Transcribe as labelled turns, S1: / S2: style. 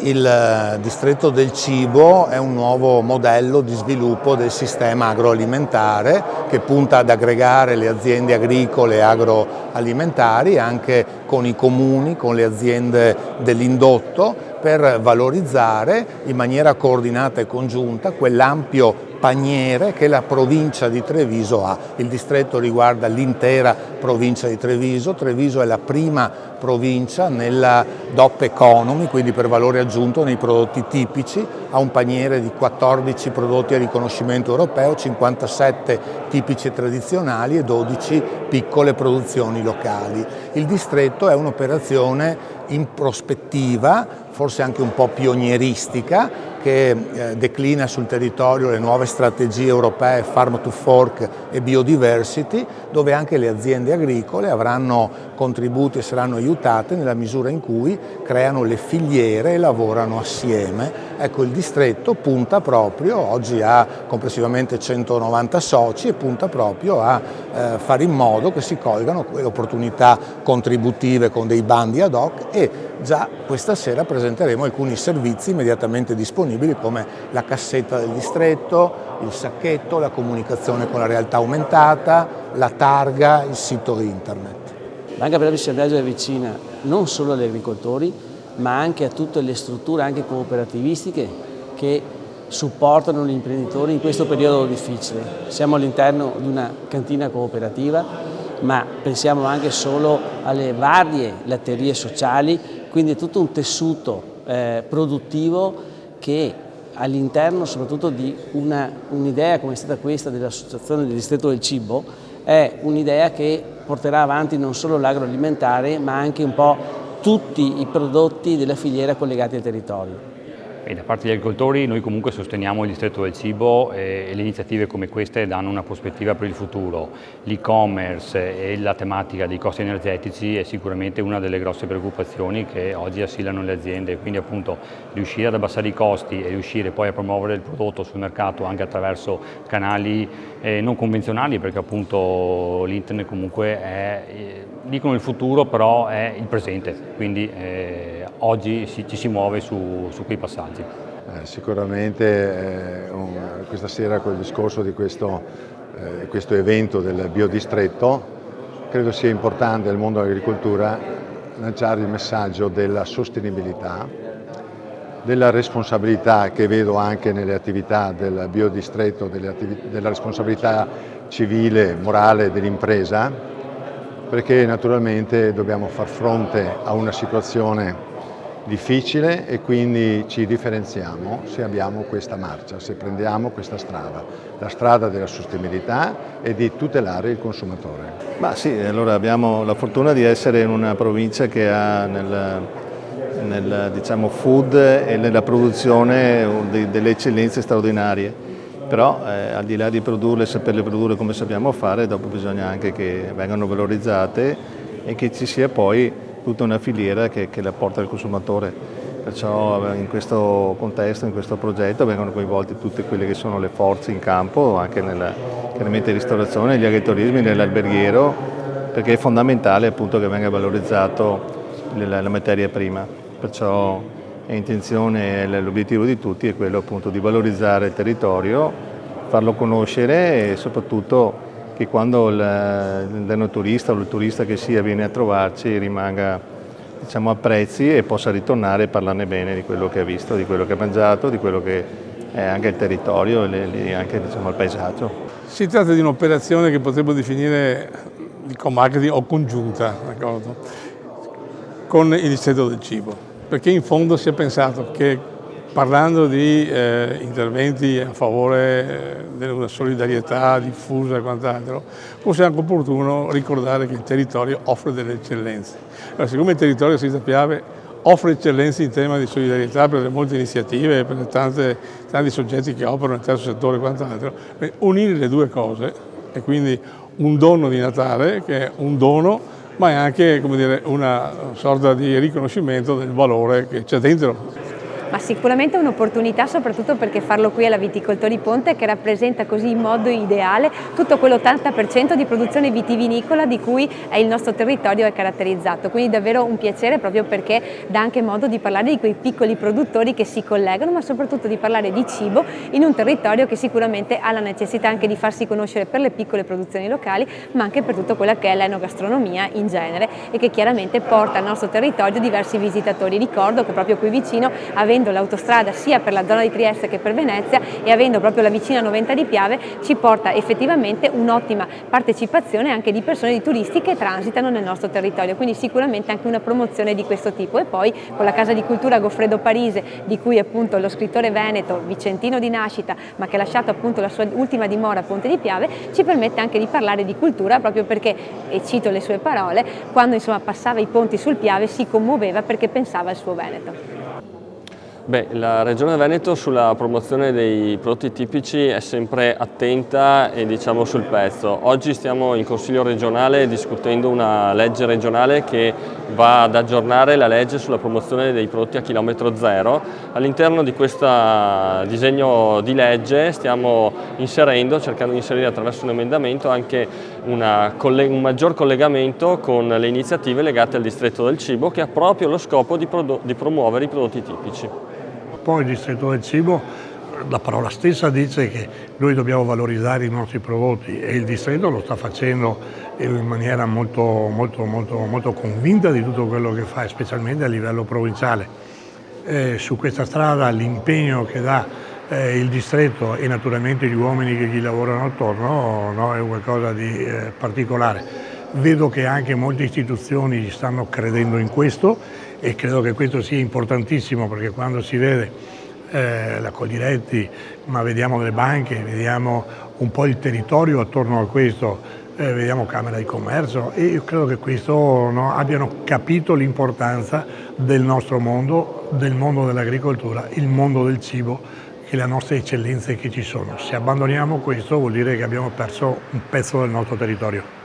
S1: Il distretto del cibo è un nuovo modello di sviluppo del sistema agroalimentare che punta ad aggregare le aziende agricole e agroalimentari anche con i comuni, con le aziende dell'indotto, per valorizzare in maniera coordinata e congiunta quell'ampio paniere che la provincia di Treviso ha. Il distretto riguarda l'intera provincia di Treviso. Treviso è la prima provincia nella DOP Economy, quindi per valore aggiunto nei prodotti tipici, ha un paniere di 14 prodotti a riconoscimento europeo, 57 tipici e tradizionali e 12 piccole produzioni locali. Il distretto è un'operazione in prospettiva, forse anche un po' pionieristica, che declina sul territorio le nuove strategie europee Farm to Fork e Biodiversity, dove anche le aziende agricole avranno contributi e saranno aiutate nella misura in cui creano le filiere e lavorano assieme. Ecco, il distretto punta proprio, oggi ha complessivamente 190 soci, e punta proprio a fare in modo che si colgano quelle opportunità contributive con dei bandi ad hoc, e già questa sera presenteremo alcuni servizi immediatamente disponibili come la cassetta del distretto, il sacchetto, la comunicazione con la realtà aumentata, la targa, il sito internet.
S2: Banca per la Vicenteggio è vicina non solo agli agricoltori, ma anche a tutte le strutture anche cooperativistiche che supportano gli imprenditori in questo periodo difficile. Siamo all'interno di una cantina cooperativa, ma pensiamo anche solo alle varie latterie sociali, quindi è tutto un tessuto produttivo che all'interno soprattutto di un'idea come è stata questa dell'Associazione del Distretto del Cibo, è un'idea che porterà avanti non solo l'agroalimentare, ma anche un po' tutti i prodotti della filiera collegati al territorio.
S3: E da parte degli agricoltori noi comunque sosteniamo il distretto del cibo e le iniziative come queste danno una prospettiva per il futuro. L'e-commerce e la tematica dei costi energetici è sicuramente una delle grosse preoccupazioni che oggi assillano le aziende, quindi appunto riuscire ad abbassare i costi e riuscire poi a promuovere il prodotto sul mercato anche attraverso canali non convenzionali, perché appunto l'internet comunque è, dicono il futuro, però è il presente, quindi oggi ci si muove su quei passaggi.
S4: Sicuramente questa sera col discorso di questo evento del biodistretto credo sia importante nel mondo dell'agricoltura lanciare il messaggio della sostenibilità, della responsabilità che vedo anche nelle attività del biodistretto, della responsabilità civile, morale dell'impresa, perché naturalmente dobbiamo far fronte a una situazione difficile e quindi ci differenziamo se abbiamo questa marcia, se prendiamo questa strada, la strada della sostenibilità e di tutelare il consumatore.
S5: Ma sì, allora abbiamo la fortuna di essere in una provincia che ha nel diciamo, food e nella produzione delle eccellenze straordinarie, però al di là di produrle, saperle produrre come sappiamo fare, dopo bisogna anche che vengano valorizzate e che ci sia poi tutta una filiera che la porta al consumatore. Perciò in questo contesto, in questo progetto vengono coinvolte tutte quelle che sono le forze in campo, anche chiaramente in ristorazione, negli agriturismi, nell'alberghiero, perché è fondamentale appunto che venga valorizzato la materia prima. Perciò è intenzione, l'obiettivo di tutti è quello appunto di valorizzare il territorio, farlo conoscere e soprattutto che quando l'enoturista o il turista che sia viene a trovarci rimanga, diciamo, apprezzi e possa ritornare e parlarne bene di quello che ha visto, di quello che ha mangiato, di quello che è anche il territorio e anche, diciamo, il paesaggio.
S6: Si tratta di un'operazione che potremmo definire di co-marketing o congiunta, d'accordo, con il distretto del cibo, perché in fondo si è pensato che parlando di interventi a favore della solidarietà diffusa e quant'altro, fosse anche opportuno ricordare che il territorio offre delle eccellenze. Allora, siccome il territorio, si sappiate, offre eccellenze in tema di solidarietà per le molte iniziative, per tanti soggetti che operano nel terzo settore e quant'altro, unire le due cose, e quindi un dono di Natale, che è un dono, ma è anche, come dire, una sorta di riconoscimento del valore che c'è dentro.
S7: ma sicuramente è un'opportunità soprattutto perché farlo qui alla Viticoltori Ponte, che rappresenta così in modo ideale tutto quell'80% di produzione vitivinicola di cui il nostro territorio è caratterizzato. Quindi davvero un piacere, proprio perché dà anche modo di parlare di quei piccoli produttori che si collegano, ma soprattutto di parlare di cibo in un territorio che sicuramente ha la necessità anche di farsi conoscere per le piccole produzioni locali, ma anche per tutto quella che è l'enogastronomia in genere, e che chiaramente porta al nostro territorio diversi visitatori. Ricordo che proprio qui vicino, avendo l'autostrada sia per la zona di Trieste che per Venezia e avendo proprio la vicina Noventa di Piave, ci porta effettivamente un'ottima partecipazione anche di persone, di turisti che transitano nel nostro territorio, quindi sicuramente anche una promozione di questo tipo. E poi con la Casa di Cultura Goffredo Parise, di cui appunto lo scrittore veneto, vicentino di nascita, ma che ha lasciato appunto la sua ultima dimora a Ponte di Piave, ci permette anche di parlare di cultura, proprio perché, e cito le sue parole, quando insomma passava i ponti sul Piave si commuoveva perché pensava al suo Veneto.
S8: Beh, la Regione Veneto sulla promozione dei prodotti tipici è sempre attenta e diciamo sul pezzo. Oggi stiamo in Consiglio regionale discutendo una legge regionale che va ad aggiornare la legge sulla promozione dei prodotti a chilometro zero. All'interno di questo disegno di legge stiamo cercando di inserire attraverso un emendamento anche un maggior collegamento con le iniziative legate al distretto del cibo, che ha proprio lo scopo di promuovere i prodotti tipici.
S9: Poi il distretto del cibo, la parola stessa dice che noi dobbiamo valorizzare i nostri prodotti, e il distretto lo sta facendo in maniera molto convinta di tutto quello che fa, specialmente a livello provinciale. Su questa strada l'impegno che dà il distretto e naturalmente gli uomini che gli lavorano attorno, è qualcosa di particolare. Vedo che anche molte istituzioni stanno credendo in questo, e credo che questo sia importantissimo, perché quando si vede la Coldiretti, ma vediamo le banche, vediamo un po' il territorio attorno a questo, vediamo Camera di Commercio, e io credo che questo abbiano capito l'importanza del nostro mondo, del mondo dell'agricoltura, il mondo del cibo e le nostre eccellenze che ci sono. Se abbandoniamo questo vuol dire che abbiamo perso un pezzo del nostro territorio.